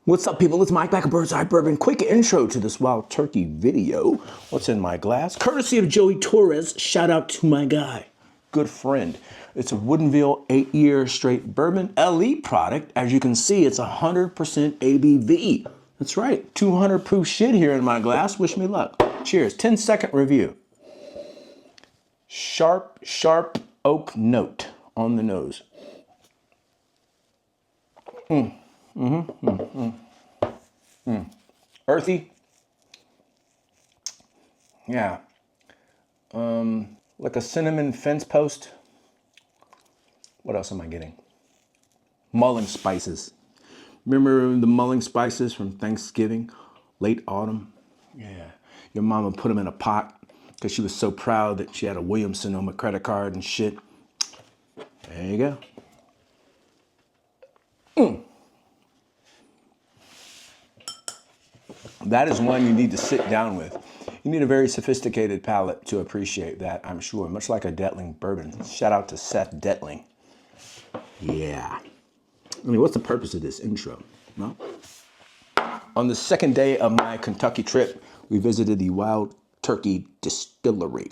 What's up, people? It's Mike back at Bird's Eye Bourbon. Quick intro to this wild turkey video. What's in my glass? Courtesy of Joey Torres. Shout out to my guy, good friend. It's a Woodinville 8-year straight bourbon elite product. As you can see, it's 100% ABV. That's right, 200 proof shit here in my glass. Wish me luck. Cheers. 10-second review. Sharp, sharp oak note on the nose. Earthy. Yeah. Like a cinnamon fence post. What else am I getting? Mulling spices. Remember the mulling spices from Thanksgiving? Late autumn? Yeah. Your mama put them in a pot because she was so proud that she had a Williamson on my credit card and shit. There you go. That is one you need to sit down with. You need a very sophisticated palate to appreciate that, I'm sure. Much like a Detling bourbon. Shout out to Seth Detling. Yeah. I mean, what's the purpose of this intro? No? On the second day of my Kentucky trip, we visited the Wild Turkey Distillery.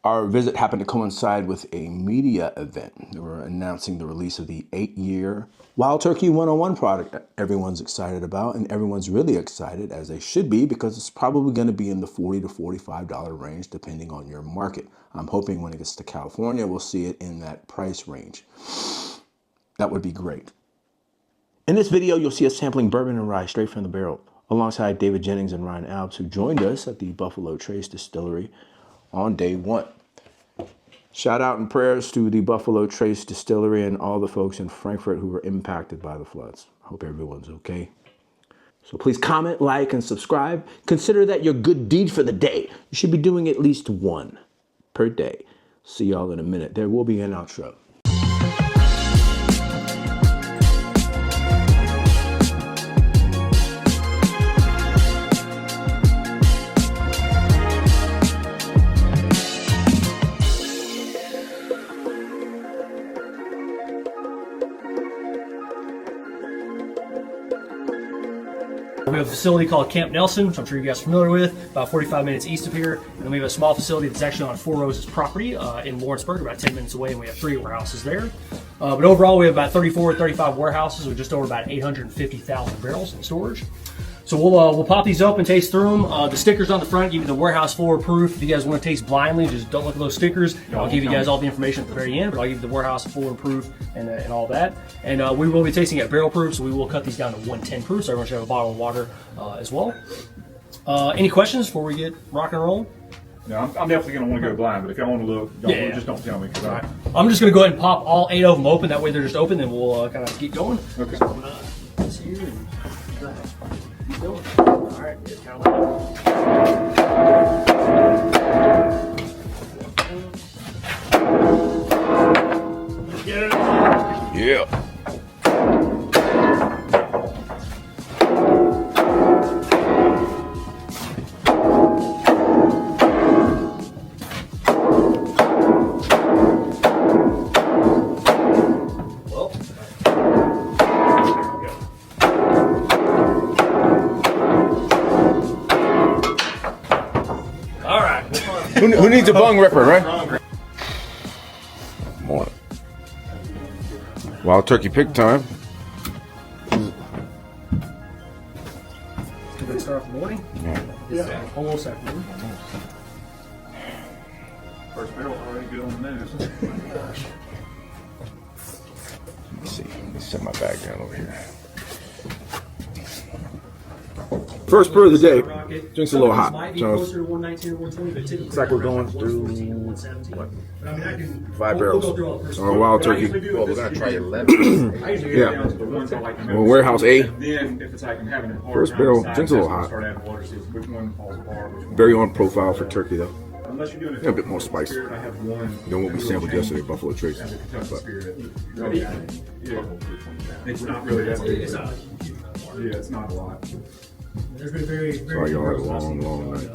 Our visit happened to coincide with a media event. They were announcing the release of the 8-year Wild Turkey 101 product that everyone's excited about, and everyone's really excited, as they should be, because it's probably going to be in the $40 to $45 range, depending on your market. I'm hoping when it gets to California, we'll see it in that price range. That would be great. In this video, you'll see us sampling bourbon and rye straight from the barrel, alongside David Jennings and Ryan Alves, who joined us at the Buffalo Trace Distillery on day one. Shout out and prayers to the Buffalo Trace Distillery and all the folks in Frankfurt who were impacted by the floods. Hope everyone's okay. So please comment, like, and subscribe. Consider that your good deed for the day. You should be doing at least one per day. See y'all in a minute. There will be an outro. We have a facility called Camp Nelson, which I'm sure you guys are familiar with, about 45 minutes east of here. And then we have a small facility that's actually on Four Roses property in Lawrenceberg, about 10 minutes away, and we have 3 warehouses there. But overall, we have about 34 or 35 warehouses with just over about 850,000 barrels in storage. So we'll pop these open, taste through them. The stickers on the front give you the warehouse floor proof. If you guys want to taste blindly, just don't look at those stickers. I'll give you guys all the information at the very end, but I'll give you the warehouse floor proof and all that. And we will be tasting at barrel proof, so we will cut these down to 110 proof, so everyone should have a bottle of water as well. Any questions before we get rock and roll? No, I'm definitely going to want to go blind, but if y'all want to look, just don't tell me. Right. I'm just going to go ahead and pop all 8 of them open. That way they're just open, and we'll kind of keep going. Okay. So I'm going to this here and keep going. All right, it's kind of like get it. Yeah. Who needs a bung ripper, right? Morning. Wild turkey pick time. Can we start off the morning? Yeah. Almost afternoon. First barrel already good on the nose. Let's see. Let me set my bag down over here. First brew of the day. Drink's a little hot. So looks like we're going through what? 5 barrels. So wild turkey. Well, we're gonna try 11. Yeah. Well, warehouse A. First barrel. Drink's a little hot. Very on profile for turkey though. Yeah, a bit more spice than what we sampled yesterday, Buffalo Trace. It's not really that big. Yeah, it's not a lot. There's been very Sorry, y'all had a long night.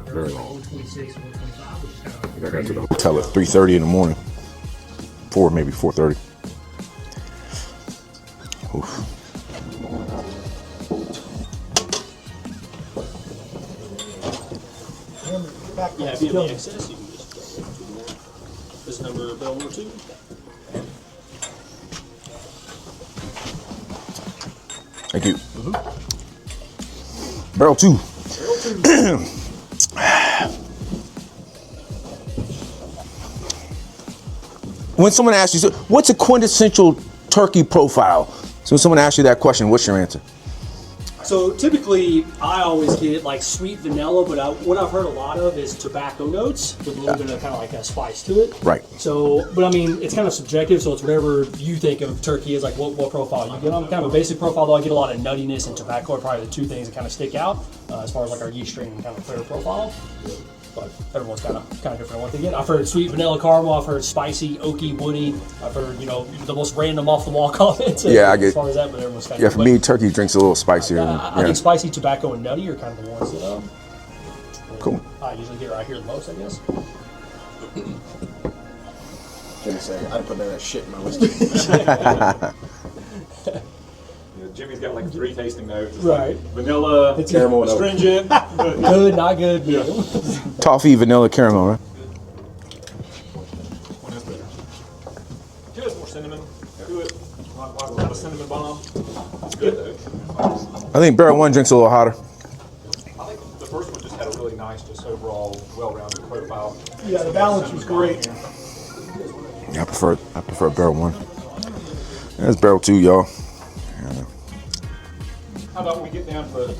Very long. I got to the hotel at 3:30 in the morning. 4, maybe 4:30. Oof. Yeah, if you have any excess, you can just put it in there. This is number barrel number 2. Thank you. Barrel 2. When someone asks you, so what's a quintessential turkey profile? So when someone asks you that question, what's your answer? So typically, I always get like sweet vanilla, but what I've heard a lot of is tobacco notes with a little bit of kind of like a spice to it. Right. So, but I mean, it's kind of subjective, so it's whatever you think of turkey as like what profile you get on. Kind of a basic profile, though, I get a lot of nuttiness and tobacco are probably the two things that kind of stick out as far as like our yeast strain and kind of flavor profile. But everyone's kind of different on what they get. I've heard sweet vanilla caramel. I've heard spicy, oaky, woody. I've heard the most random off the wall comments. Yeah, I get. As far as that, but everyone's kind of. Yeah, for me, turkey drinks a little spicier. I think spicy, tobacco, and nutty are kind of the ones that cool. I usually get right here the most, I guess. Jimmy saying, I put that shit in my whiskey. Jimmy's got like 3 tasting notes. It's Right. Like vanilla, Caramel and oak. astringent. Good, not good. Yeah. Toffee, vanilla, caramel, right? One is better. Give us more cinnamon. Do it. Not a cinnamon bomb. It's good though. I think barrel 1 drinks a little hotter. I think the first one just had a really nice, just overall well-rounded profile. Yeah, the balance was great. Yeah, I prefer barrel 1. That's barrel 2, y'all. How about we get down to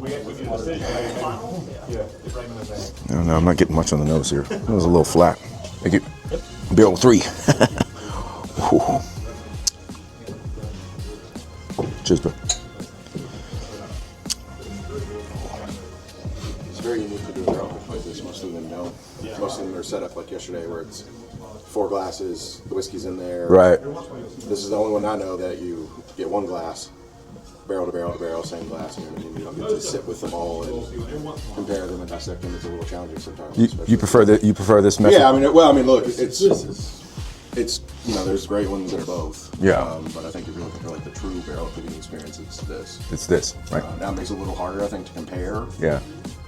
we get a decision? Yeah, if Raymond is there. No, I'm not getting much on the nose here. It was a little flat. Thank you. Barrel 3. Cheers, bro. It's very unique to do a barrel pick like this. Most of them don't. Most of them are set up like yesterday where it's 4 glasses, the whiskey's in there. Right. This is the only one I know that you get 1 glass, barrel to barrel to barrel, same glass. You know what I mean? You don't get to sit with them all and compare them and dissect them. It's a little challenging sometimes. You prefer that? You prefer this method? Yeah, I mean, look, it's there's great ones that are both. Yeah. But I think if you're looking for like the true barrel picking experience, it's this. It's this, right? Now it makes it a little harder, I think, to compare. Yeah.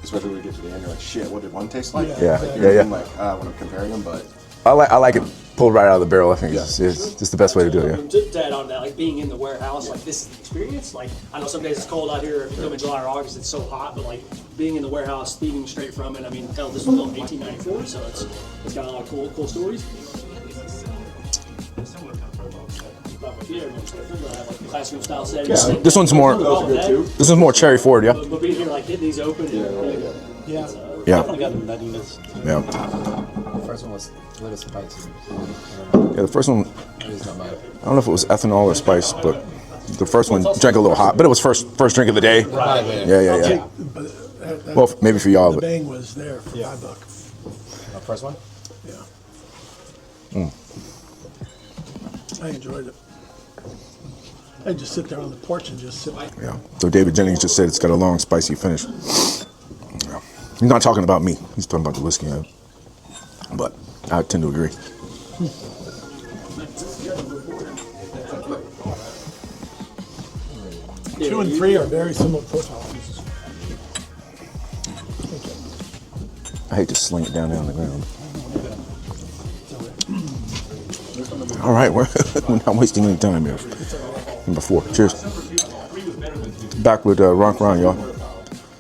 Especially when you get to the end, you're like, shit, what did one taste like? Yeah. Like, Yeah. Like, when I'm comparing them, but I like it pulled right out of the barrel. I think it's just the best way to do it. To add on that, like being in the warehouse, like this is the experience. Like I know some days it's cold out here. If you come in July or August, it's so hot. But like being in the warehouse, thieving straight from it. I mean, hell, this was built in 1894, so it's got a lot of cool stories. Classroom style settings. Yeah. This one's more. This one's more cherry forward, yeah. But being here, like getting these open. Yeah. Definitely got the nuttiness. Yeah. The first one was a little spicy. Yeah. The first one, It's not bad. I don't know if it was ethanol or spice, but the first one drank a little hot. But it was first drink of the day. Yeah. Well, maybe for y'all, The but bang was there for $5. The first one? Yeah. I enjoyed it. I just sit there on the porch and just sit. yeah. So David Jennings just said it's got a long, spicy finish. Yeah. He's not talking about me. He's talking about the whiskey. But I tend to agree. 2 and 3 are very similar profiles. I hate to sling it down on the ground. All right, we're not wasting any time here. Number 4. Cheers. Back with Ron Ron, y'all.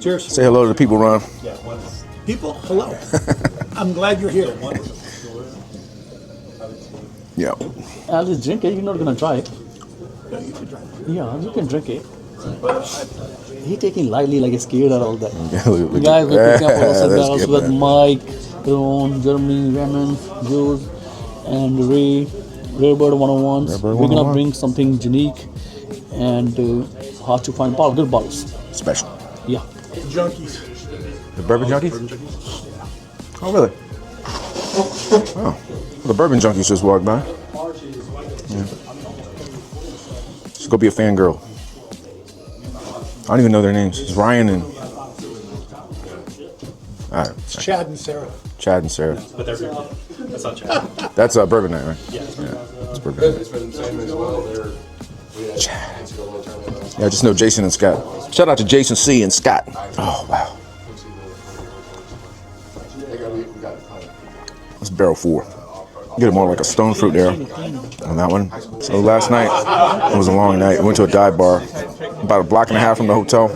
Cheers. Say hello to the people, Ron. People, hello. I'm glad you're here. Yeah. I'll just drink it. You're not gonna try it. Yeah, you can try it. Yeah, you can drink it. He taking lightly, like scared or all that. Look Guys, we're picking up also that's barrels good, with man. Mike, Ron, Jeremy, Raymond, Jules, and Ray, Rarebird 101. Rarebird We're gonna 101. bring something unique and hard to find bottle, good bottles. Special. Yeah. Junkies. The bourbon junkies? Oh, really? Oh. The bourbon junkies just walked by. Yeah. Just go be a fangirl. I don't even know their names. It's Ryan and... All right. Chad and Sarah. Chad and Sarah. But they're good. That's not Chad. That's Bourbon Night, right? Yeah. It's Bourbon Night. it's been the same as well. Yeah, I just know Jason and Scott. Shout out to Jason C. and Scott. Oh, wow. It's barrel 4. Get it more like a stone fruit there on that one. So last night, it was a long night. We went to a dive bar about a block and a half from the hotel.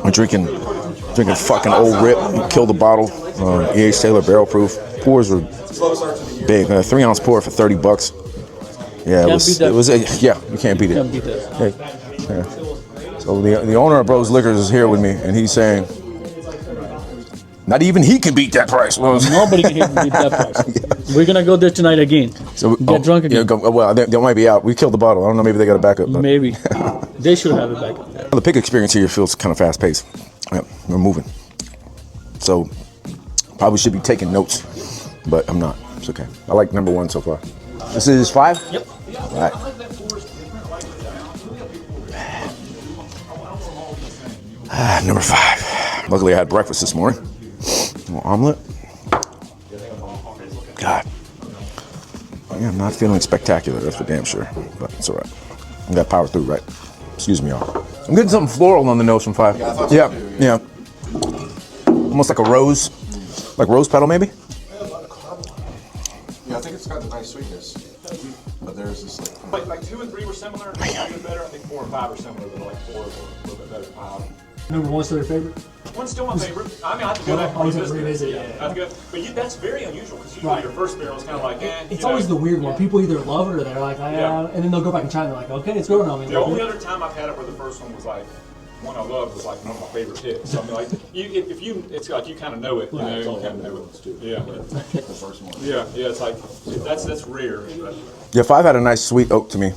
We're drinking fucking Old Rip. We killed the bottle. E.H. Taylor barrel proof. Pours were big. A 3-ounce pour for $30. Yeah, you can't beat it. Can't beat that. Hey, yeah. So the owner of Bros Liquors is here with me, and he's saying, not even he can beat that price. Nobody can beat that price. We're gonna go there tonight again. So get drunk again. Yeah, well, they might be out. We killed the bottle. I don't know. Maybe they got a backup. But. Maybe they should have it back. The pick experience here feels kind of fast paced. Yeah, we're moving. So probably should be taking notes, but I'm not. It's okay. I like number 1 so far. This is 5? Yep. All right. Number 5. Luckily, I had breakfast this morning. A little omelet. God. Yeah, I'm not feeling spectacular, that's for damn sure. But it's all right. I got to power through, right? Excuse me, y'all. I'm getting something floral on the nose from 5. Yeah. Almost like a rose. Like rose petal, maybe? Yeah, I think it's got a nice sweetness. But there's this Like 2 and 3 were similar, a little bit better. I think 4 and 5 are similar, but like 4 is a little bit better. Number 1's still your favorite? One's still my favorite. I mean, I have to go back and Always have revisit to it. revisit, yeah. I have to go, but that's very unusual because usually Right. your first barrel is kind of like, It's always the weird one. People either love it or they're like, Yeah. and then they'll go back and try and they're like, okay, it's growing on me. The only other time I've had it where the first one was like, one I loved was like one of my favorite picks. So I mean, like, it's like you kind of know it. You know, you kind of know it. Yeah. the first one. Yeah. It's like that's rare. But Yeah, 5 had a nice sweet oak to me.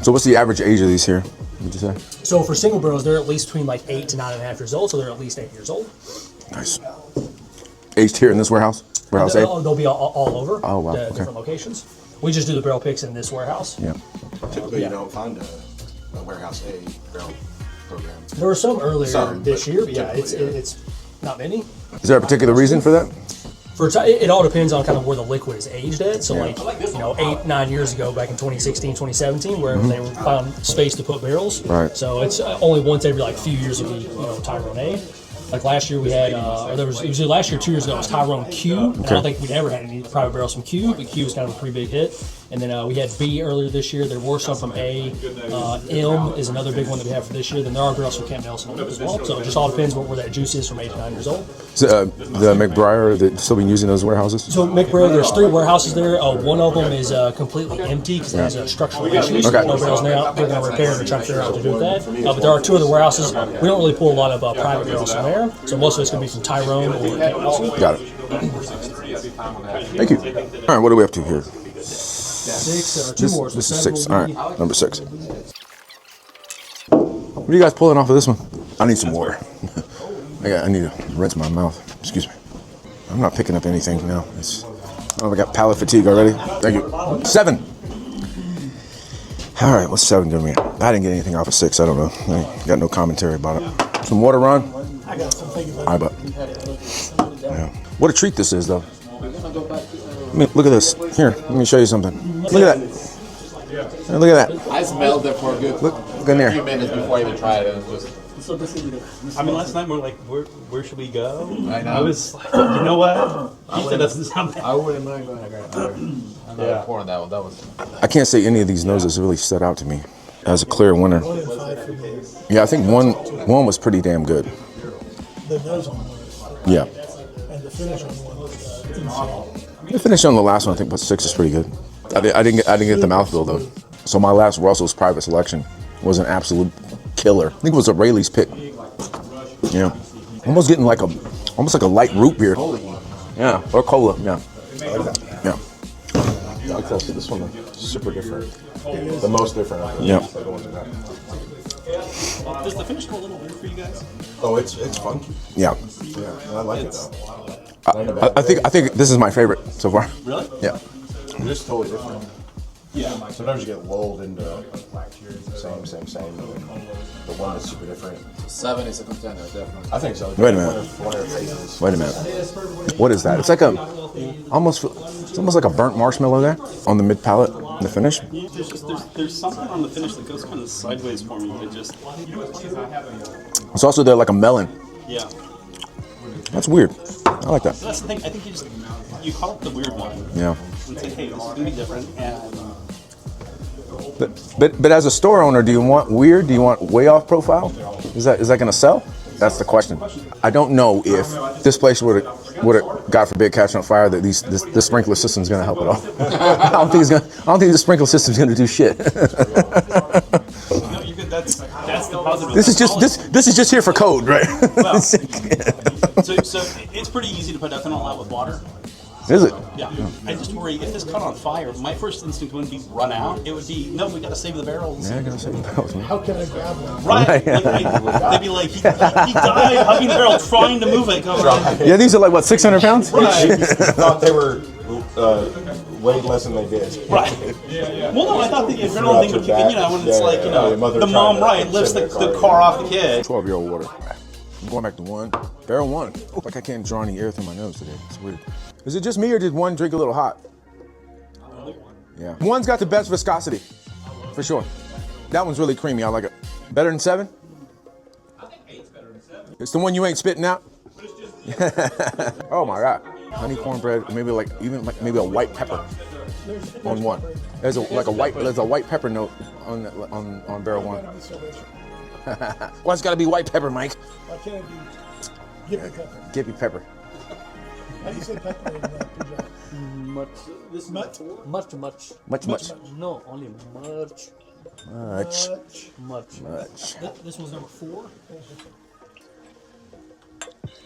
So what's the average age of these here, would you say? So for single barrels, they're at least between like 8 to 9.5 years old, so they're at least 8 years old. Nice. Aged here in this warehouse? Warehouse 8? They'll be all over Oh, wow, the okay. different locations. We just do the barrel picks in this warehouse. Yeah. Typically you don't find a warehouse A barrel program. There were some earlier Some, this but year, but yeah, typically, it's not many. Is there a particular reason for that? It all depends on kind of where the liquid is aged at. So Yeah. like, 8-9 years ago, back in 2016, 2017, where they were found space to put barrels. Right. So it's only once every like few years would be Tyrone A. Like last year we had, it was either last year or 2 years ago, it was Tyrone Q. And I don't think we'd ever had any private barrels from Q, but Q was kind of a pretty big hit. And then we had B earlier this year. There were some from A. M is another big one that we have for this year. Then there are barrels from Camp Nelson as well. So it just all depends where that juice is from 8 to 9 years old. So, the McBriar, they still been using those warehouses? So McBriar, there's 3 warehouses there. One of them is completely empty because it has structural issues. Okay. No barrels now. They're going to repair it and try to figure out what to do with that. But there are 2 other warehouses. We don't really pull a lot of private barrels from there. So most of it's going to be from Tyrone or Camp Nelson. Got it. Thank you. All right, what are we up to here? 6, 2 more. So This is 7 6. will All be- right, number 6. What are you guys pulling off of this one? I need some water. I need to rinse my mouth. Excuse me. I'm not picking up anything now. I got palate fatigue already. Thank you. 7. All right, what's 7 doing? I didn't get anything off of 6. I don't know. I got no commentary about it. Some water, Ron? I got some thinking about I bet. Yeah. What a treat this is, though. Look at this. Here, let me show you something. Look at that. Hey, look at that. I smelled it for a good Look in there. few minutes before I even tried it. It was just, I mean, last night we were like, where should we go? I know. I was like, you know what? Pizza doesn't sound bad. I wouldn't mind going to grab another. I'm not pouring that one. That was. I can't say any of these noses really stood out to me as a clear winner. Yeah, I think one was pretty damn good. The nose on one was, Yeah. and the finish on one was insane. The finish on the last one, I think, but 6 is pretty good. I didn't get the mouthfeel though. So my last Russell's private selection was an absolute killer. I think it was a Rayleigh's pick. Yeah, almost getting like a light root beer. Yeah, or cola. Yeah. Yeah. I like this one. Super different. The most different. Yeah. Does the finish go a little weird for you guys? Oh, it's funky. Yeah. Yeah, I like it though. I think this is my favorite so far. Really? Yeah. It's totally different. Yeah. Sometimes you get lulled into same. And then the one that's super different. 7 is a contender, definitely. I think so. Wait a minute. Wait a minute. What is that? It's like it's almost like a burnt marshmallow there on the mid palate, the finish. There's something on the finish that goes kind of sideways for me. It just, It's also there like a melon. yeah. That's weird. I like that. That's the thing. I think you just, you call it the weird one. Yeah. And say, hey, this is gonna be different. And But as a store owner, do you want weird? Do you want way off profile? Is that going to sell? That's the question. I don't know if this place would have, God forbid, catch on fire, that this sprinkler system is going to help at all. I don't think the sprinkler system is going to do shit. no, you could, that's the positive. This is just here for code, right? Well, so it's pretty easy to put ethanol out with water. Is it? Yeah. I just worry if this caught on fire, my first instinct wouldn't be run out. It would be, no, we got to save the barrels. Yeah, I gotta say barrels, man. How can I grab one? Right. They'd be like, he died hugging the barrel trying to move it. Yeah, these are like what, 600 pounds? Right. Thought they were weighed less than they did. Right. Well, no, I thought the adrenaline thing would kick in, when it's like, the mom, lifts the car off the kid. 12-year-old water. I'm going back to one. Barrel one. Like I can't draw any air through my nose today. It's weird. Is it just me or did one drink a little hot? Yeah. One's got the best viscosity, for sure. That one's really creamy. I like it. Better than 7? I think 8's better than 7. It's the one you ain't spitting out? Oh my God. Honey cornbread, maybe maybe a white pepper on one. There's a white pepper note on barrel one. Why it's got to be white pepper, Mike? Why can't it be Gippy pepper? Gippy pepper. How do you say pepper in Punjab? Much. This much? Much. Much. No, only much. This one's number 4.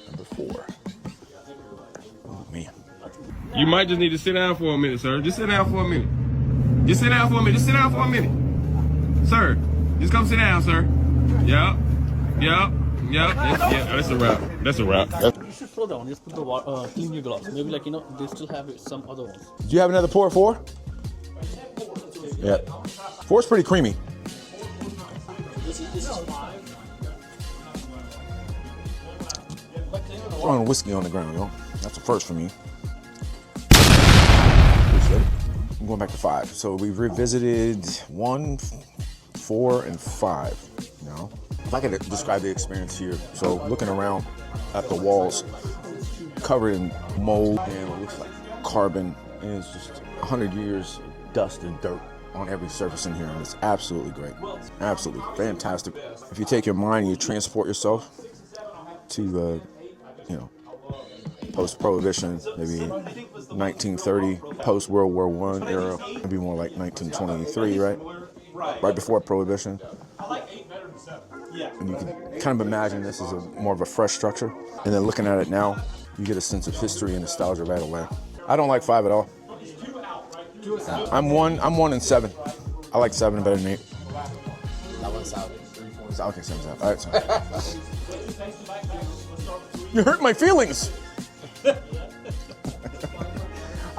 Number 4. Oh man. You might just need to sit down for a minute, sir. Just sit down for a minute. Just sit down for a minute. Just sit down for a minute. Sir, just come sit down, sir. Yep. That's a wrap. That's a wrap. You should slow down. Just put the water, clean your gloves. Maybe they still have some other ones. Do you have another pour 4? Yeah. 4's pretty creamy. Throwing whiskey on the ground, yo. That's a first for me. I'm going back to 5. So we've revisited 1, 4, and 5. Now, if I could describe the experience here, so looking around at the walls covered in mold and what looks like carbon, and it's just 100 years of dust and dirt on every surface in here, and it's absolutely great. Absolutely fantastic. If you take your mind and you transport yourself to, post-Prohibition, maybe 1930, post-World War I era, maybe more like 1923, right? Right before Prohibition. And you can kind of imagine this as more of a fresh structure. And then looking at it now, you get a sense of history and nostalgia right away. I don't like 5 at all. I'm 1 and 7. I like 7 better than 8. That one's out. Okay, 7's out. All right, sorry. You hurt my feelings.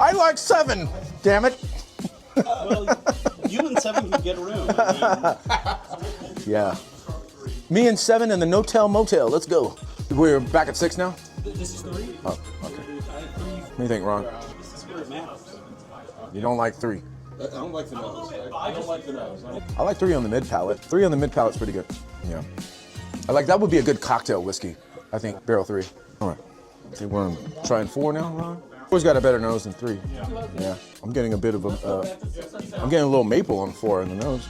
I like 7, damn it. Well, you and 7 can get a room. Yeah. Me and 7 in the No-Tell Motel. Let's go. We're back at 6 now? This is 3. Oh, okay. What do you think, Ron? This is where it matters. You don't like 3? I don't like the nose. I don't like the nose. I like 3 on the mid palate. 3 on the mid palate's pretty good. Yeah. That would be a good cocktail whiskey, I think, barrel 3. All right. Okay, we're trying 4 now, Ron? 4's got a better nose than 3. Yeah. I'm getting a bit of I'm getting a little maple on 4 in the nose.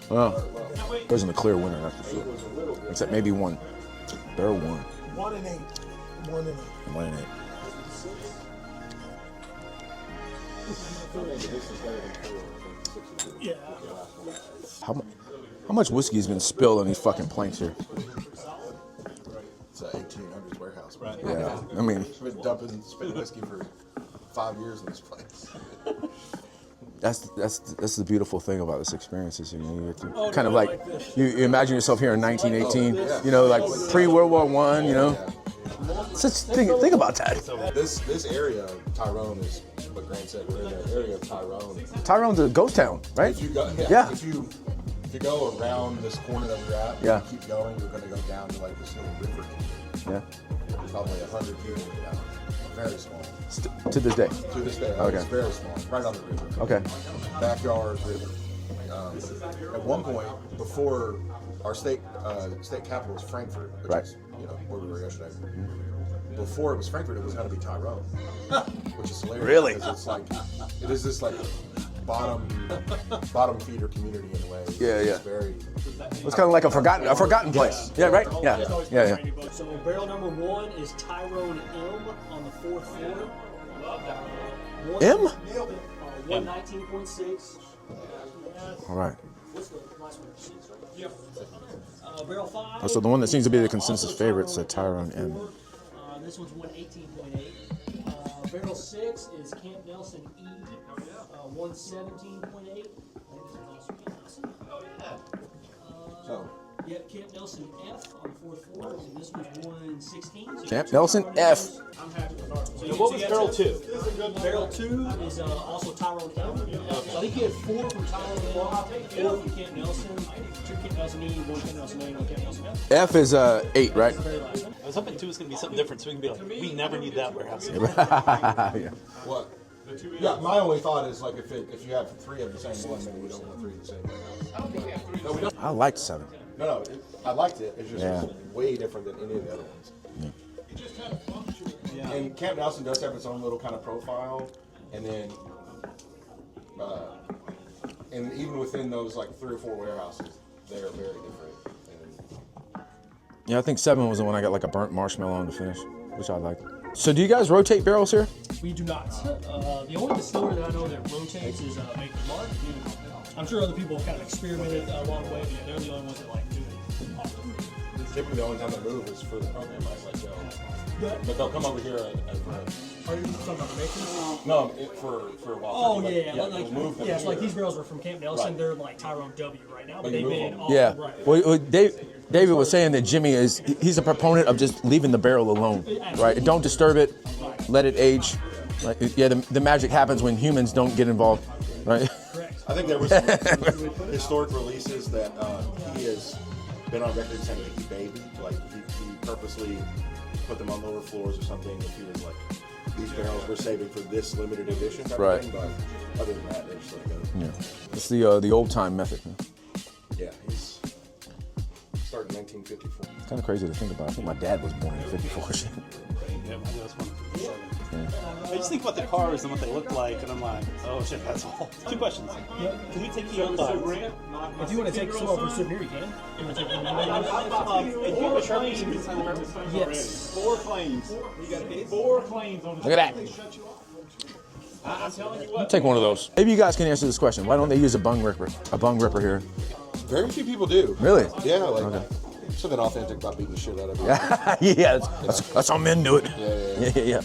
Well, there isn't a clear winner, that's for sure. Except maybe 1. Barrel 1. 1 and 8. 1 and 8. 1 and 8. Yeah. How much whiskey has been spilled on these fucking planks here? It's an 1800s warehouse. Right. Yeah. I mean, We've been spitting whiskey for 5 years in this place. That's the beautiful thing about this experience is, you get to kind of like you imagine yourself here in 1918, like pre-World War I, think about that. This area, Tyrone, is what Grant said. We're in the area of Tyrone. Tyrone's a ghost town, right? If you go, Yeah. If you go around this corner that we're at, Yeah. and keep going, you're going to go down to like this little river. Yeah. Probably 100 people down. Very small. To this day. To this day, Okay. it's very small. Right on the river. Okay. Backyard river. At one point, before our state capital was Frankfurt, which Right. is where we were yesterday. before it was Frankfurt, it was going to be Tyrone, which is hilarious. Really? Because it's like, it is this like bottom feeder community in a way. Yeah, yeah. It's very. It's kind of like a forgotten place. Yeah, right? Yeah. Yeah. So barrel number 1 is Tyrone M on the 4th floor. M? 119.6. All right. What's the last one? Yep. Barrel 5. Oh, so the one that seems to be the consensus favorite is Tyrone M. This one's 118.8. Barrel 6 is Camp Nelson E. 117.8. So. Yep, Camp Nelson F on the 4th floor, and this one's 116. Camp Nelson F. So what was barrel 2? Barrel 2 is also Tyrone M. So I think you had 4 from Tyrone M, 4 from Camp Nelson, 2 Camp Nelson E, 1 Camp Nelson A, 1 Camp Nelson F. F is 8, right? I was hoping 2 was going to be something different, so we can be like, we never need that warehouse. Yeah. What? Yeah, my only thought is like if you have 3 of the same one, maybe we don't want 3 of the same one. No, we don't. I liked 7. No, I liked it. It's just way different than any of the other ones. Yeah. And Camp Nelson does have its own little kind of profile, and then, and even within those like 3 or 4 warehouses, they are very different. And Yeah, I think 7 was the one I got like a burnt marshmallow on the finish, which I liked. So do you guys rotate barrels here? We do not. The only distillery that I know that rotates is Maker's Mark. I'm sure other people have kind of experimented along the way, but they're the only ones that like do it. typically the only time they move is for the program, like but they'll come over here at Are you talking about the Makers? No, for a while. Oh, like, yeah. they'll move them It's like here. these barrels were from Camp Nelson. Right. They're like Tyrone W right now, but you they've move been them. all Yeah. right. Well, David was saying that Jimmy he's a proponent of just leaving the barrel alone, right? Don't disturb it, let it age. Right? Yeah, the magic happens when humans don't get involved, right? Correct. I think there was some historic releases that he has been on record saying that he babied, like he purposely put them on lower floors or something. If he was like, these barrels we're saving for this limited edition type Right. of thing, but other than that, they're just like, Yeah, it's the old time method. yeah, he's started in 1954. It's kind of crazy to think about. I think my dad was born in '54. Shit. Yeah, I know it's fun. I just think about the cars and what they look like, and I'm like, oh shit, that's all. 2 questions. Can we take the If you want to take some over for souvenir, you can. You want to take one of if you have a Sharpie, you can sign the reference. Yes. 4 claims. You got 4 claims on the Look at that. I'm telling you what. Take one of those. Maybe you guys can answer this question. Why don't they use a bung ripper? A bung ripper here. Very few people do. Really? Yeah, like something authentic about beating the shit out of you. Yeah, that's how men do it. Yeah.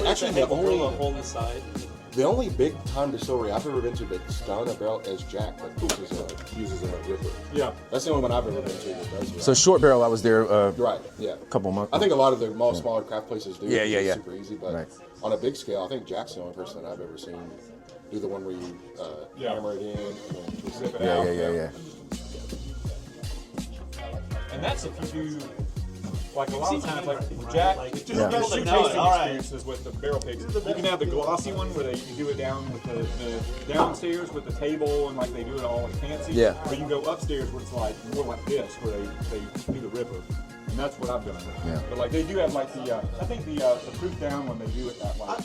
Actually, They drill a hole in the side. the only big time distillery I've ever been to that's done a barrel as Jack that uses a ripper. Yeah. That's the only one I've ever been to that does that. So short barrel, I was there Right, yeah. a couple months. I think a lot of the smaller craft places do. Yeah, It's yeah, yeah. super easy, but Right. on a big scale, I think Jack's the only person that I've ever seen do the one where you hammer it in and then twist it. Yeah. And that's if you do, like a lot of times, like with Jack, Like, there's just two like, tasting no, all right. experiences with the barrel pigs. You can have the glossy one where you can do it down with the downstairs with the table and like they do it all like fancy. Yeah. Or you can go upstairs where it's like more like this, where they do the ripper. And that's what I've done. Yeah. But like they do have like the, I think the proof down when they do it that way.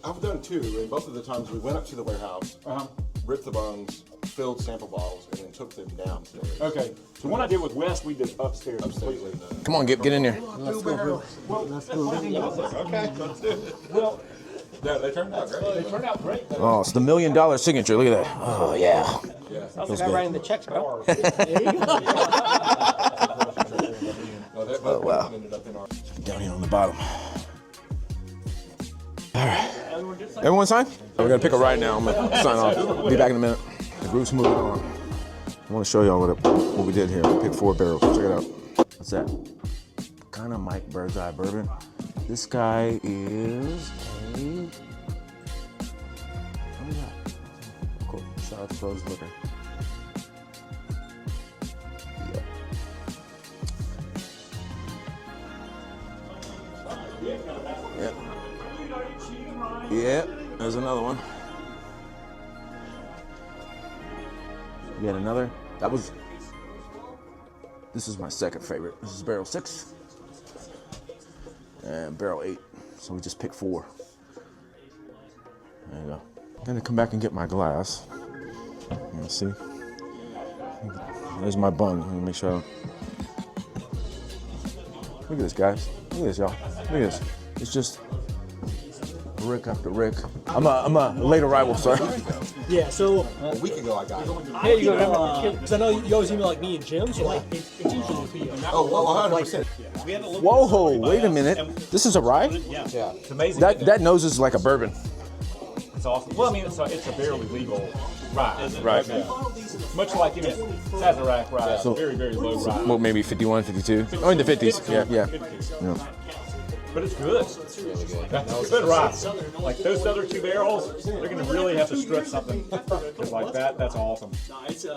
I've done two, and both of the times we went up to the warehouse, ripped the bungs, filled sample bottles, and then took them downstairs. Okay. So one I did with West, we did upstairs completely. Come on, get in there. Let's go, bro. Let's go. Okay, let's do it. Well, they turned out great. They turned out great. Oh, it's the $1 million signature. Look at that. Oh yeah. That's the guy writing the checks, bro. Oh, wow. Ended up in our Down here on the bottom. All right. Everyone sign? We're gonna pick a ride now. I'm gonna sign off. Be back in a minute. The group's moving on. I want to show y'all what we did here. We picked 4 barrels. Check it out. What's that? Kind of Mike Bird's Eye Bourbon. This guy is a. What is that? Cool. Shout out to Frozen Liquor. Yeah, there's another one. We had another. This is my second favorite. This is barrel 6. and barrel 8. So we just picked 4. There you go. I'm gonna come back and get my glass. Let's see. There's my bung. Let me make sure. Look at this, guys. Look at this, y'all. Look at this. It's just Rick after Rick. I'm a late arrival, sir. Yeah, so A week ago, I got it. here you go. Because I know you always email like me and Jim, so like it's usually be Oh, 100%. Whoa, wait a minute. This is a rye? Yeah. It's amazing. That nose is like a bourbon. It's awesome. Well, I mean, it's a barely legal rye. Right. Yeah. Much like, you know, Sazerac rye. So- Very, very low rye. Well, maybe 51, 52. Oh, in the 50s. Yeah. But it's good. That's good rye. Like those other 2 barrels, they're going to really have to stretch something. 'Cause like that's awesome. it's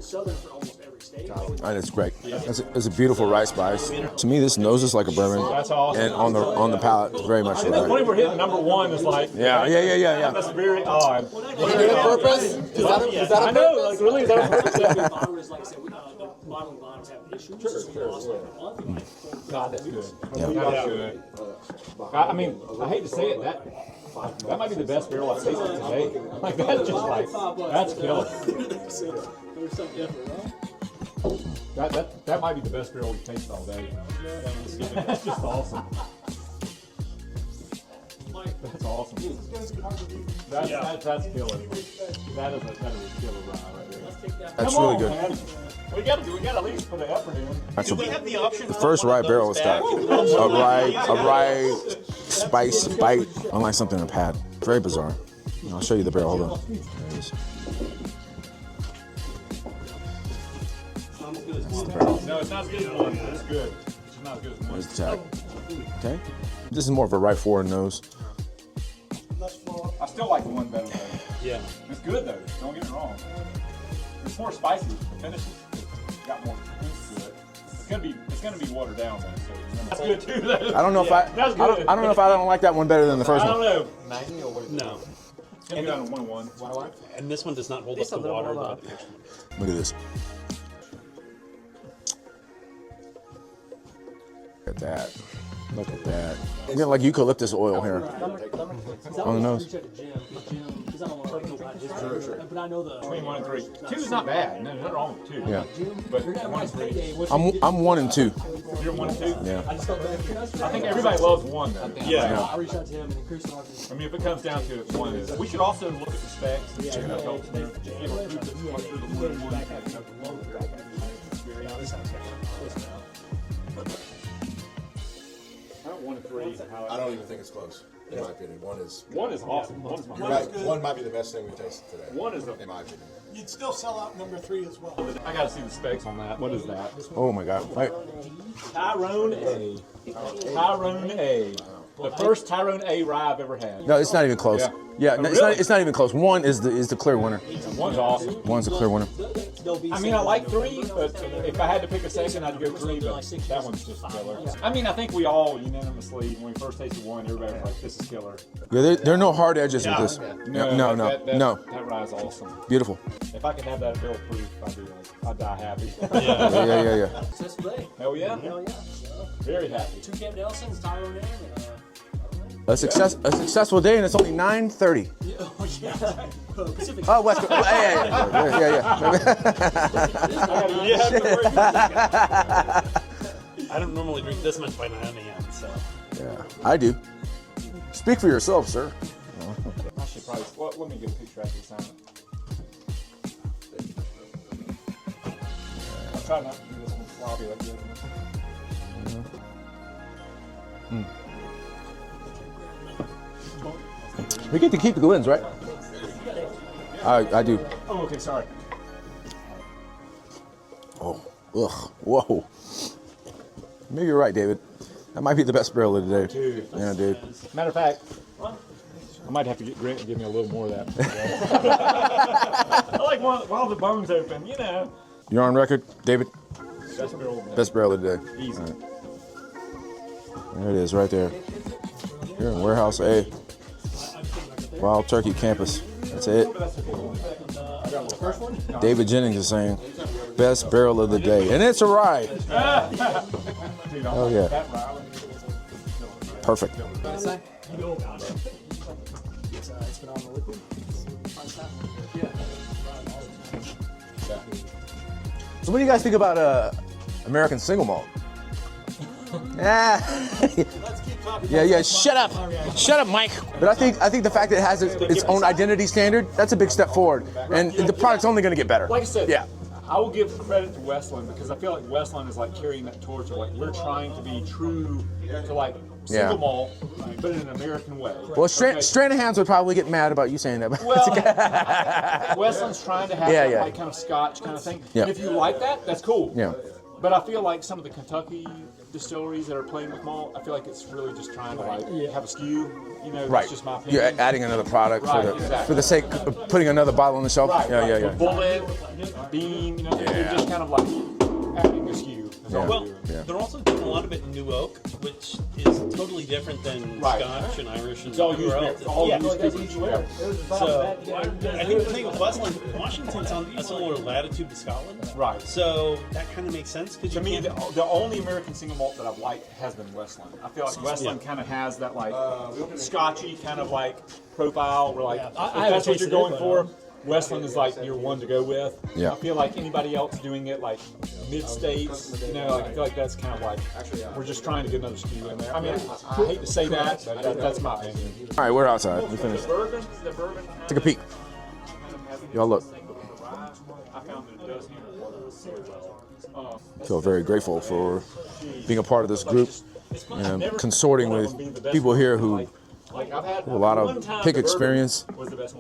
southern for almost every state. That's great. It's a beautiful rye spice. To me, this nose is like a bourbon. That's awesome. And on the palate, very much That's like funny we're hitting number 1 is like. Yeah. That's very odd. Is that a purpose? Is that I a know, purpose? like really, is that a purpose? Bottlers, like I said, the bottling volumes have issues. So we lost like a month. Like, God, that's good. Yeah. That's good. I mean, I hate to say it, that might be the best barrel I've tasted today. Like that's just like that's killer. there's something different, right? That might be the best barrel we've tasted all day. That's just awesome. That's awesome. That's killer. That is a killer rye right there. That's Come really on, good. Man. We got to at least put the effort in. That's We have the option. the first rye barrel is that a rye spice bite, unlike something I've had. Very bizarre. I'll show you the barrel. Hold on. There it is. No, it's not as good as one. It's good. It's not as good as one. There's the tag. Okay. This is more of a rye 4 nose. I still like the one better though. Yeah. It's good though. Don't get me wrong. It's more spicy. The finish has got more oomph to it. It's gonna be watered down though. So that's good too though. I don't know if I don't know if I don't like that one better than the first I don't one. know. No. It's gonna be down to 1-1. And this one does not hold up to water. Look at this. Look at that. Look at that. You get like eucalyptus oil here on the nose. But I know the Between 1 and 3. 2 is not bad. No, nothing wrong with 2. Yeah. But 1 and 3. I'm 1 and 2. You're 1 and 2. Yeah. I think everybody loves 1 though. Yeah. I reached out to him and Chris. I mean, if it comes down to it, 1 is. We should also look at the specs and check out helps there. I don't 1 and 3. I don't even think it's close, in my opinion. 1 is. 1 is awesome. 1's my You're right. 1 might be the best thing we tasted today. 1 is in my opinion. You'd still sell out number 3 as well. I gotta see the specs on that. What is that? Oh my God. Right. Tyrone A. Tyrone A. The first Tyrone A rye I've ever had. No, it's not even close. Yeah. No, Really? it's not even close. 1 is the clear winner. 1's awesome. 1's the clear winner. I mean, I like 3, but if I had to pick a second, I'd go 3, but that one's just killer. I mean, I think we all unanimously, when we first tasted 1, everybody was like, this is killer. Yeah, there are no hard edges with this. No. That rye's awesome. Beautiful. If I could have that barrel proof, I'd die happy. Yeah. Successful day. Hell yeah. Hell yeah. Very happy. 2 Camp Nelsons, Tyrone A, and A successful day, and it's only 9:30. Pacific. Oh, West Coast. I don't normally drink this much by 9 a.m. So. Yeah, I do. Speak for yourself, sir. I should probably. Well, let me get a picture after this time. I'll try not to do this one sloppy like the other one. We get to keep the Glens, right? I do. Oh, okay, sorry. Oh, ugh, whoa. Maybe you're right, David. That might be the best barrel of the day. Dude. Yeah, dude. Matter of fact, I might have to get Grant to give me a little more of that. I like while the bone's open, you know. You're on record, David? Best barrel of the day. Best barrel of the day. Easy. Right. There it is, right there. Here in Warehouse A. Wild Turkey Campus. That's it. David Jennings is saying, best barrel of the day. And it's a rye. Oh, yeah. Perfect. It's been on the liquid. So what do you guys think about American single malt? Yeah. Shut up, Mike. But I think the fact that it has its own identity standard, that's a big step forward, and the product's only going to get better. Like I said, yeah. I will give credit to Westland because I feel like Westland is like carrying that torch of like we're trying to be true to like single malt, but in an American way. Well, Stranahan's would probably get mad about you saying that. But well, Westland's trying to have that like kind of Scotch kind of thing. Yeah. And if you like that, that's cool. Yeah. But I feel like some of the Kentucky distilleries that are playing with malt, I feel like it's really just trying to like have a skew. You know, Right. that's just my opinion. You're adding another product Right, for the sake of putting another bottle on the shelf. Right, Yeah. The Bullet, Beam, you know, they're just kind of like adding a skew. Well, they're also doing a lot of it in New Oak, which is totally different than Scotch and Irish and everywhere else. So I think the thing with Westland, Washington's on a similar latitude to Scotland. Right. So that kind of makes sense because to me, the only American single malt that I've liked has been Westland. I feel like Westland kind of has that like Scotchy kind of like profile where like if that's what you're going for. Westland is like your one to go with. Yeah. I feel like anybody else doing it like mid-states, you know, like, I feel like that's kind of like we're just trying to get another skew in there. I mean, I hate to say that, but that's my opinion. All right, we're outside. We finished. The bourbon Take a peek. Y'all look. I found that it does handle Feel very grateful for being a part of this group and consorting with people here who have a lot of pick experience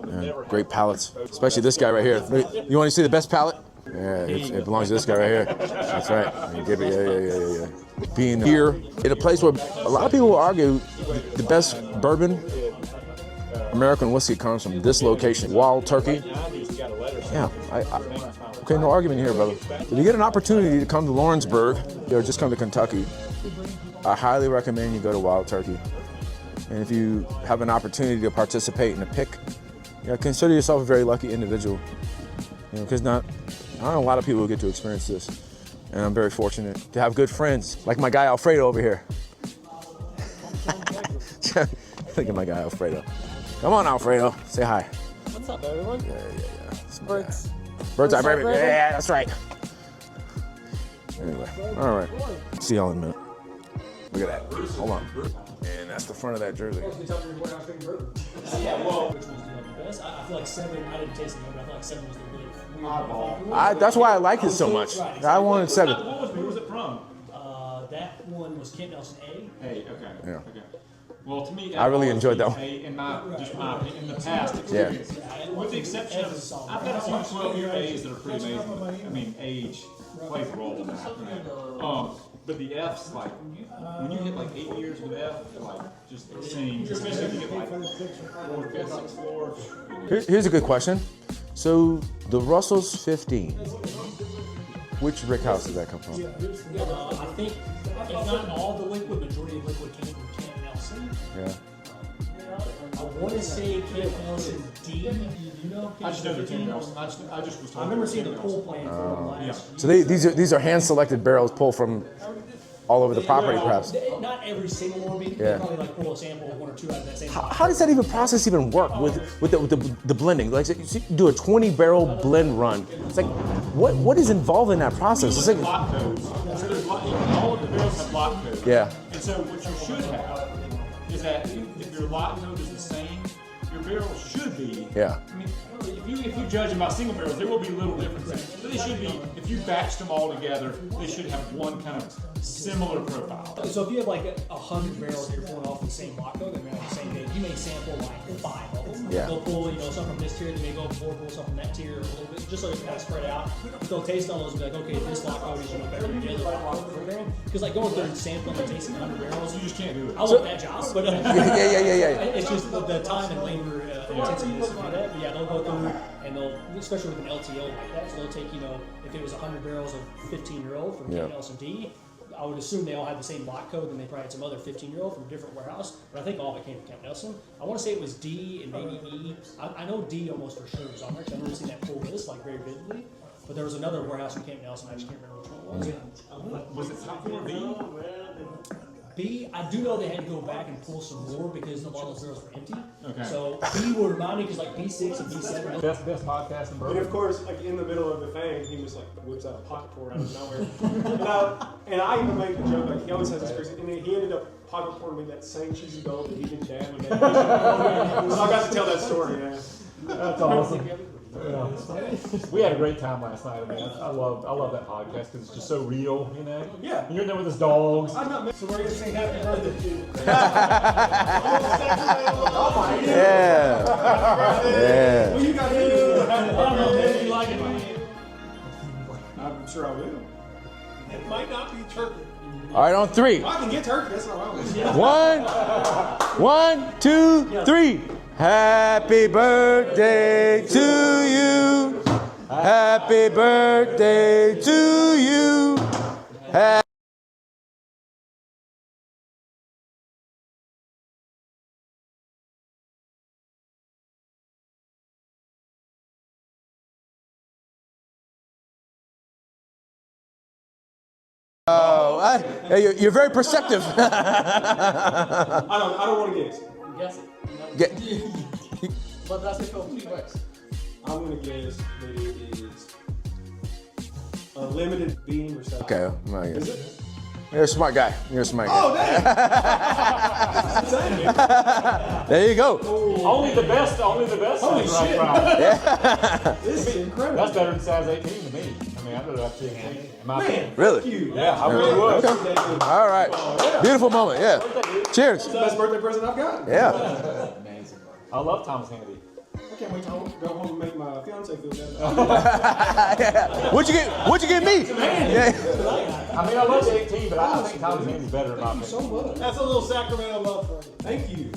and great palates, especially this guy right here. You want to see the best palate? Yeah, it belongs to this guy right here. That's right. Yeah. Being here in a place where a lot of people will argue the best bourbon, American whiskey comes from this location, Wild Turkey. Yeah, okay, no argument here, brother. If you get an opportunity to come to Lawrenceburg or just come to Kentucky, I highly recommend you go to Wild Turkey. And if you have an opportunity to participate in a pick, consider yourself a very lucky individual. Because not a lot of people get to experience this. And I'm very fortunate to have good friends, like my guy Alfredo over here. Look at my guy Alfredo. Come on, Alfredo, say hi. What's up, everyone? Yeah. Bird's eye bourbon. Yeah, that's right. Anyway, all right. See y'all in a minute. Look at that. Hold on. And that's the front of that jersey. I feel like 7, I didn't taste it, but I feel like 7 was the really That's why I like it so much. I wanted 7. What was it from? That one was Camp Nelson A. Okay. Yeah. Okay. Well, to me, I really enjoyed that one. In my opinion, in the past experience, with the exception of, I've had a few 12-year A's that are pretty amazing. I mean, age plays a role in that. But the F's, like, when you hit like 8 years with F, it like just sings. Especially if you get like 4th, 5th, 6th floor. Here's a good question. So the Russell's 15. Which rick house does that come from? I think, if not all the liquid, majority of liquid came from Camp Nelson. Yeah. I want to say Camp Nelson D. You know? I just know the Camp Nelson. I just was told. I remember seeing the pull plan for them last. So these are hand-selected barrels pulled from all over the property, perhaps. Not every single one, but Yeah. probably like pull a sample of 1 or 2 out of that same. How does that process even work with the blending? Like, you do a 20-barrel blend run. It's like, what is involved in that process? It's like, Lot codes. So there's all of the barrels have lot codes. Yeah. And so what you should have is that if your lot code is the same, your barrel should be. Yeah. I mean, if you judge them by single barrels, there will be little differences. But they should be, if you batched them all together, they should have one kind of similar profile. So if you have like 100 barrels that you're pulling off the same lot code, they're on the same day, you may sample like 5 of them. Yeah. They'll pull, some from this tier, they may go pull some from that tier a little bit, just so it's kind of spread out. But they'll taste all those and be like, okay, this lot code is better than the other lot code for a barrel. Because like going through and sampling and tasting 100 barrels, You just can't do it. I want that job, but Yeah. it's just the time and labor intensiveness to do that. But yeah, they'll go through and they'll, especially with an LTO like that, so they'll take, if it was 100 barrels of 15-year-old from Camp Nelson D, I would assume they all had the same lot code, and they probably had some other 15-year-old from a different warehouse. But I think all of it came from Camp Nelson. I want to say it was D and maybe E. I know D almost for sure was on there, because I've never seen that full list like very vividly. But there was another warehouse from Camp Nelson. I just can't remember which one it was. Was it top 4 B? B, I do know they had to go back and pull some more because a lot of those barrels were empty. Okay. So B will remind me because like B6 and B7. Best podcast in Bourbon. And of course, like in the middle of the thing, he just like whips out a pocket pour out of nowhere. and I even made the joke, like he always has this crazy, and then he ended up pocket pouring me that same cheesy gold that he did dad when dad. So I got to tell that story, yeah. That's awesome. Yeah. We had a great time last night. I mean, I love that podcast because it's just so real, you know. Yeah. You're in there with his dogs. I'm not. So we're gonna sing happy birthday to you. Yeah. Yeah. Well, you got here. I don't know, maybe you like it. I'm sure I will. It might not be turkey. All right, on 3. I can get turkey. That's not wrong. 1, 2, 3. Happy birthday to you. Happy birthday to you. You're very perceptive. I don't want to guess. Guess Get, But that's it for $3. I'm gonna guess that it is a limited beam or something. okay, well, yeah. Is it? You're a smart guy. You're a smart guy. Oh, dang! There you go. Only the best. Holy shit. Right. This is incredible. That's better than size 18 to me. I mean, I'd rather have 10. Man, Really? thank you. Yeah, I really would. Okay. All right. Beautiful moment. Yeah. Cheers. It's the best birthday present I've got. Yeah. I love Thomas Handy. I can't wait to go home and make my fiance feel better. Yeah. What'd you get me? Yeah. I mean, I love the 18, but I think Thomas Handy's better in my opinion. So much. That's a little Sacramento love for you. Thank you.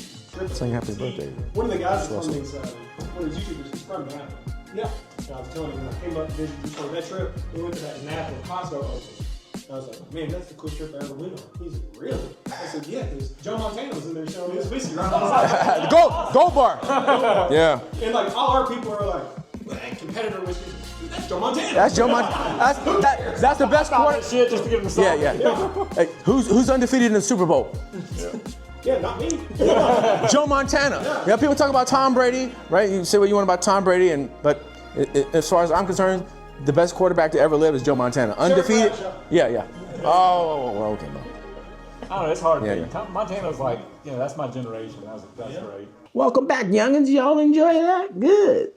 Saying happy birthday. One of the guys from these, one of these YouTubers is from Napa. Yeah. I was telling him when I came up to visit you for that trip, we went to that Napa Costco open. I was like, man, that's the coolest trip I ever went on. He's like, really? I said, yeah, because Joe Montana was in there showing his whiskey right outside. Gold bar. Yeah. And like all our people are like, man, competitor whiskey. That's Joe Montana. That's Joe Montana. That's the best quarter. Shit, just to give him a Yeah. Hey, who's undefeated in the Super Bowl? Yeah, not me. Joe Montana. Yeah. People talk about Tom Brady, right? You say what you want about Tom Brady, but as far as I'm concerned, the best quarterback to ever live is Joe Montana. Undefeated. Yeah. Oh, well, okay, man. I don't know, it's hard to Yeah. beat. Montana's like, that's my generation. That's great. Welcome back, youngins. Y'all enjoy that? Good.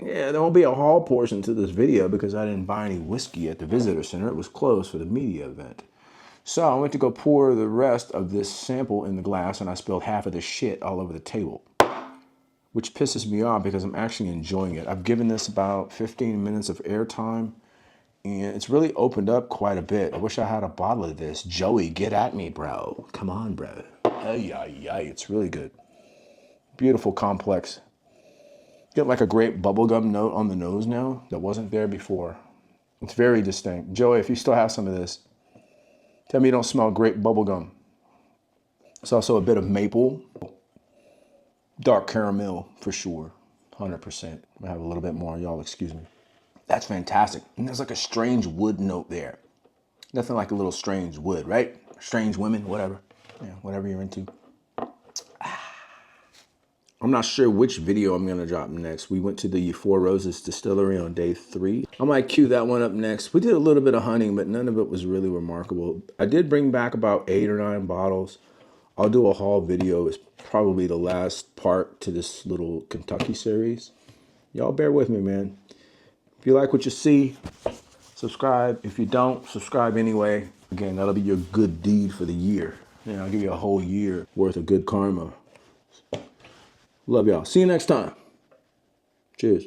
Yeah, there won't be a haul portion to this video because I didn't buy any whiskey at the visitor center. It was closed for the media event. So I went to go pour the rest of this sample in the glass and I spilled half of the shit all over the table, which pisses me off because I'm actually enjoying it. I've given this about 15 minutes of airtime and it's really opened up quite a bit. I wish I had a bottle of this. Joey, get at me, bro. Come on, bro. It's really good. Beautiful, complex. Get like a great bubblegum note on the nose now that wasn't there before. It's very distinct. Joey, if you still have some of this, tell me you don't smell grape bubblegum. It's also a bit of maple. Dark caramel for sure, 100%. I have a little bit more, y'all excuse me. That's fantastic. And there's like a strange wood note there. Nothing like a little strange wood, right? Strange women, whatever. Yeah, whatever you're into. I'm not sure which video I'm gonna drop next. We went to the Four Roses Distillery on day 3. I might cue that one up next. We did a little bit of hunting, but none of it was really remarkable. I did bring back about 8 or 9 bottles. I'll do a haul video. It's probably the last part to this little Kentucky series. Y'all bear with me, man. If you like what you see, subscribe. If you don't, subscribe anyway. Again, that'll be your good deed for the year. Yeah, I'll give you a whole year worth of good karma. Love y'all. See you next time. Cheers.